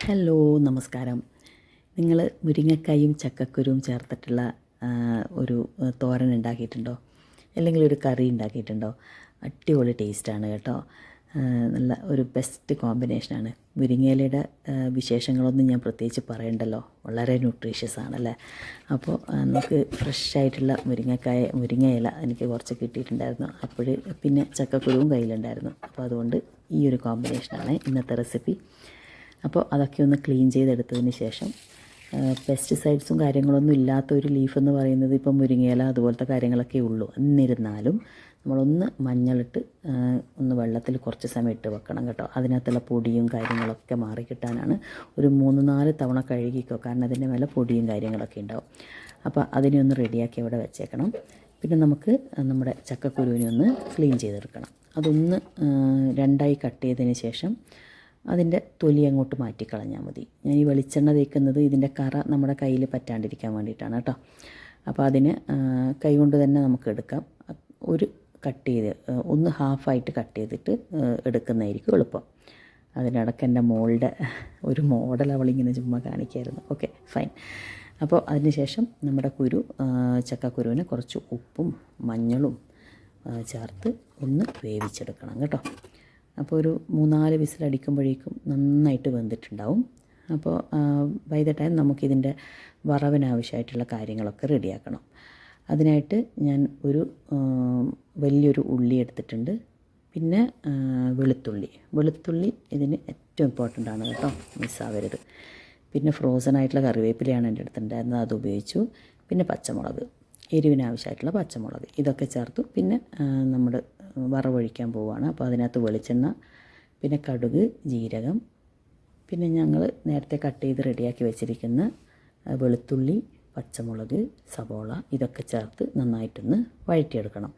Hello, നമസ്കാരം. നിങ്ങൾ മുരിങ്ങക്കായും ചക്കക്കുരുവും ചേർത്തിട്ടുള്ള ഒരു തോരൻ ഉണ്ടാക്കിയിട്ടുണ്ടോ? അല്ലെങ്കിൽ ഒരു കറി ഉണ്ടാക്കിയിട്ടുണ്ടോ? അടിപൊളി ടേസ്റ്റാണ് കേട്ടോ. നല്ല ഒരു ബെസ്റ്റ് കോമ്പിനേഷനാണ്. മുരിങ്ങയിലയുടെ വിശേഷങ്ങളൊന്നും ഞാൻ പ്രത്യേകിച്ച് പറയണ്ടല്ലോ, വളരെ ന്യൂട്രീഷ്യസ് ആണല്ലേ. അപ്പോൾ നമുക്ക് ഫ്രഷായിട്ടുള്ള മുരിങ്ങയില എനിക്ക് കുറച്ച് കിട്ടിയിട്ടുണ്ടായിരുന്നു. അപ്പോൾ പിന്നെ ചക്കക്കുരുവും കയ്യിലുണ്ടായിരുന്നു. അപ്പോൾ അതുകൊണ്ട് ഈ ഒരു കോമ്പിനേഷനാണ് ഇന്നത്തെ റെസിപ്പി. അപ്പോൾ അതൊക്കെ ഒന്ന് ക്ലീൻ ചെയ്തെടുത്തതിന് ശേഷം പെസ്റ്റിസൈഡ്സും കാര്യങ്ങളൊന്നും ഇല്ലാത്ത ഒരു ലീഫ് എന്ന് പറയുന്നത് ഇപ്പം മുരിങ്ങയില അതുപോലത്തെ കാര്യങ്ങളൊക്കെ ഉള്ളൂ. എന്നിരുന്നാലും നമ്മളൊന്ന് മഞ്ഞളിട്ട് ഒന്ന് വെള്ളത്തിൽ കുറച്ച് സമയം ഇട്ട് വെക്കണം കേട്ടോ. അതിനകത്തുള്ള പൊടിയും കാര്യങ്ങളൊക്കെ മാറി കിട്ടാനാണ്. ഒരു 3-4 തവണ കഴുകിക്കോ, കാരണം അതിൻ്റെ മേലെ പൊടിയും കാര്യങ്ങളൊക്കെ ഉണ്ടാവും. അപ്പോൾ അതിനെ ഒന്ന് റെഡിയാക്കി അവിടെ വെച്ചേക്കണം. പിന്നെ നമുക്ക് നമ്മുടെ ചക്കക്കുരുവിനെ ഒന്ന് ക്ലീൻ ചെയ്തെടുക്കണം. അതൊന്ന് രണ്ടായി കട്ട് ചെയ്തതിന് ശേഷം അതിൻ്റെ തൊലി അങ്ങോട്ട് മാറ്റിക്കളഞ്ഞാൽ മതി. ഞാൻ ഈ വെളിച്ചെണ്ണ തേക്കുന്നത് ഇതിൻ്റെ കറ നമ്മുടെ കയ്യിൽ പറ്റാണ്ടിരിക്കാൻ വേണ്ടിയിട്ടാണ് കേട്ടോ. അപ്പോൾ അതിന് കൈ കൊണ്ട് തന്നെ നമുക്ക് എടുക്കാം. ഒരു കട്ട് ചെയ്ത് ഒന്ന് ഹാഫായിട്ട് കട്ട് ചെയ്തിട്ട് എടുക്കുന്നതായിരിക്കും എളുപ്പം. അതിനിടയ്ക്ക് എൻ്റെ മോളുടെ ഒരു മോഡൽ അവളിങ്ങനെ ചുമ്മാ കാണിക്കായിരുന്നു. Okay, fine. അപ്പോൾ അതിന് ശേഷം നമ്മുടെ ചക്കക്കുരുവിന് കുറച്ച് ഉപ്പും മഞ്ഞളും ചേർത്ത് ഒന്ന് വേവിച്ചെടുക്കണം കേട്ടോ. അപ്പോൾ ഒരു 3-4 വിസിലടിക്കുമ്പോഴേക്കും നന്നായിട്ട് വെന്തിട്ടുണ്ടാവും. അപ്പോൾ ബൈ ദ ടൈം നമുക്കിതിൻ്റെ വറവിനാവശ്യമായിട്ടുള്ള കാര്യങ്ങളൊക്കെ റെഡിയാക്കണം. അതിനായിട്ട് ഞാൻ ഒരു വലിയൊരു ഉള്ളി എടുത്തിട്ടുണ്ട്. പിന്നെ വെളുത്തുള്ളി ഇതിന് ഏറ്റവും ഇമ്പോർട്ടൻ്റ് ആണ് കേട്ടോ, മിസ്സാവരുത്. പിന്നെ ഫ്രോസൺ ആയിട്ടുള്ള കറിവേപ്പിലയാണ് എൻ്റെ അടുത്തുണ്ടായിരുന്നത്, അത് ഉപയോഗിച്ചു. പിന്നെ പച്ചമുളക്, എരിവിനാവശ്യമായിട്ടുള്ള പച്ചമുളക്, ഇതൊക്കെ ചേർത്തു. പിന്നെ നമ്മൾ വറവൊഴിക്കാൻ പോവുകയാണ്. അപ്പോൾ അതിനകത്ത് വെളിച്ചെണ്ണ, പിന്നെ കടുക്, ജീരകം, പിന്നെ ഞങ്ങൾ നേരത്തെ കട്ട് ചെയ്ത് റെഡിയാക്കി വെച്ചിരിക്കുന്ന വെളുത്തുള്ളി, പച്ചമുളക്, സവോള, ഇതൊക്കെ ചേർത്ത് നന്നായിട്ടൊന്ന് വഴറ്റിയെടുക്കണം.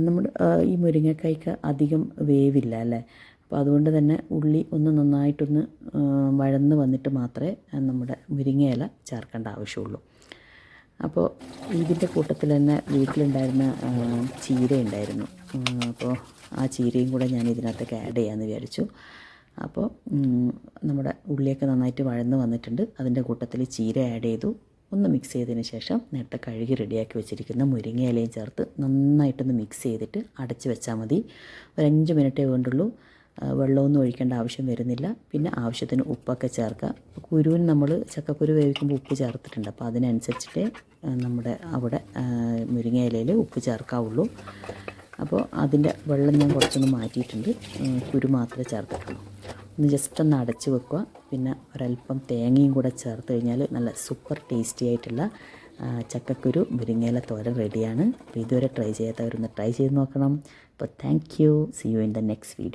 നമ്മുടെ ഈ മുരിങ്ങക്കായ്ക്ക് അധികം വേവില്ല അല്ലേ. അപ്പോൾ അതുകൊണ്ട് തന്നെ ഉള്ളി ഒന്ന് നന്നായിട്ടൊന്ന് വഴന്ന് വന്നിട്ട് മാത്രമേ നമ്മുടെ മുരിങ്ങയില ചേർക്കേണ്ട ആവശ്യമുള്ളൂ. അപ്പോൾ ഇതിൻ്റെ കൂട്ടത്തിൽ തന്നെ വീട്ടിലുണ്ടായിരുന്ന ചീര ഉണ്ടായിരുന്നു. അപ്പോൾ ആ ചീരയും കൂടെ ഞാൻ ഇതിനകത്തേക്ക് ആഡ് ചെയ്യാമെന്ന് വിചാരിച്ചു. അപ്പോൾ നമ്മുടെ ഉള്ളിയൊക്കെ നന്നായിട്ട് വഴന്ന് വന്നിട്ടുണ്ട്. അതിൻ്റെ കൂട്ടത്തിൽ ചീര ആഡ് ചെയ്തു. ഒന്ന് മിക്സ് ചെയ്തതിന് ശേഷം നേരത്തെ കഴുകി റെഡിയാക്കി വെച്ചിരിക്കുന്ന മുരിങ്ങയിലയും ചേർത്ത് നന്നായിട്ടൊന്ന് മിക്സ് ചെയ്തിട്ട് അടച്ച് വെച്ചാൽ മതി. ഒരു 5 മിനിറ്റേ വേണ്ടുള്ളൂ. വെള്ളമൊന്നും ഒഴിക്കേണ്ട ആവശ്യം വരുന്നില്ല. പിന്നെ ആവശ്യത്തിന് ഉപ്പൊക്കെ ചേർക്കുക. കുരുവിന് നമ്മൾ ചക്കക്കുരു വേവിക്കുമ്പോൾ ഉപ്പ് ചേർത്തിട്ടുണ്ട്. അപ്പോൾ അതിനനുസരിച്ചിട്ടേ നമ്മുടെ അവിടെ മുരിങ്ങയിലയിൽ ഉപ്പ് ചേർക്കാവുള്ളൂ. അപ്പോൾ അതിൻ്റെ വെള്ളം ഞാൻ കുറച്ചൊന്ന് മാറ്റിയിട്ടുണ്ട്. കുരു മാത്രമേ ചേർത്തിട്ടുള്ളൂ. ഒന്ന് ജസ്റ്റ് ഒന്ന് അടച്ച് വെക്കുക. പിന്നെ ഒരല്പം തേങ്ങയും കൂടെ ചേർത്ത് കഴിഞ്ഞാൽ നല്ല സൂപ്പർ ടേസ്റ്റി ആയിട്ടുള്ള ചക്കക്കുരു മുരിങ്ങയില തോരൻ റെഡിയാണ്. അപ്പോൾ ഇതുവരെ ട്രൈ ചെയ്യാത്തവരൊന്ന് ട്രൈ ചെയ്ത് നോക്കണം. അപ്പോൾ thank you. See you in the next video.